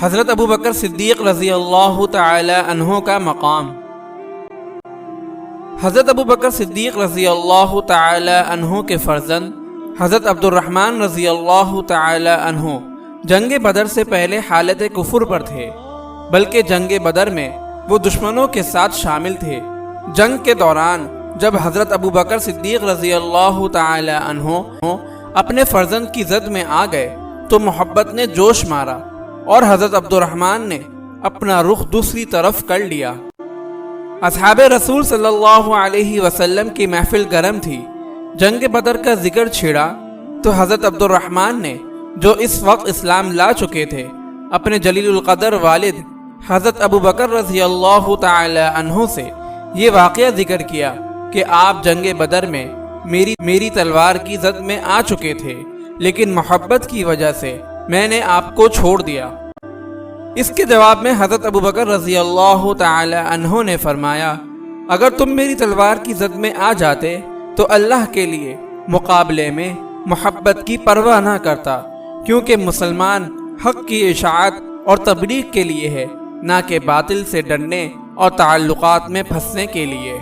حضرت ابو بکر صدیق رضی اللہ تعالی عنہ کا مقام۔ حضرت ابو بکر صدیق رضی اللہ تعالی عنہ کے فرزند حضرت عبد الرحمن رضی اللہ تعالی عنہ جنگ بدر سے پہلے حالت کفر پر تھے، بلکہ جنگ بدر میں وہ دشمنوں کے ساتھ شامل تھے۔ جنگ کے دوران جب حضرت ابو بکر صدیق رضی اللہ تعالی عنہ اپنے فرزند کی زد میں آ گئے تو محبت نے جوش مارا اور حضرت عبد الرحمن نے اپنا رخ دوسری طرف کر لیا۔ اصحاب رسول صلی اللہ علیہ وسلم کی محفل گرم تھی۔ جنگ بدر کا ذکر چھڑا تو حضرت عبد الرحمن نے، جو اس وقت اسلام لا چکے تھے، اپنے جلیل القدر والد حضرت ابو بکر رضی اللہ تعالی عنہ سے یہ واقعہ ذکر کیا کہ آپ جنگ بدر میں میری تلوار کی زد میں آ چکے تھے، لیکن محبت کی وجہ سے میں نے آپ کو چھوڑ دیا۔ اس کے جواب میں حضرت ابو بکر رضی اللہ تعالی عنہ نے فرمایا، اگر تم میری تلوار کی زد میں آ جاتے تو اللہ کے لیے مقابلے میں محبت کی پرواہ نہ کرتا، کیونکہ مسلمان حق کی اشاعت اور تبلیغ کے لیے ہے، نہ کہ باطل سے ڈرنے اور تعلقات میں پھنسنے کے لیے۔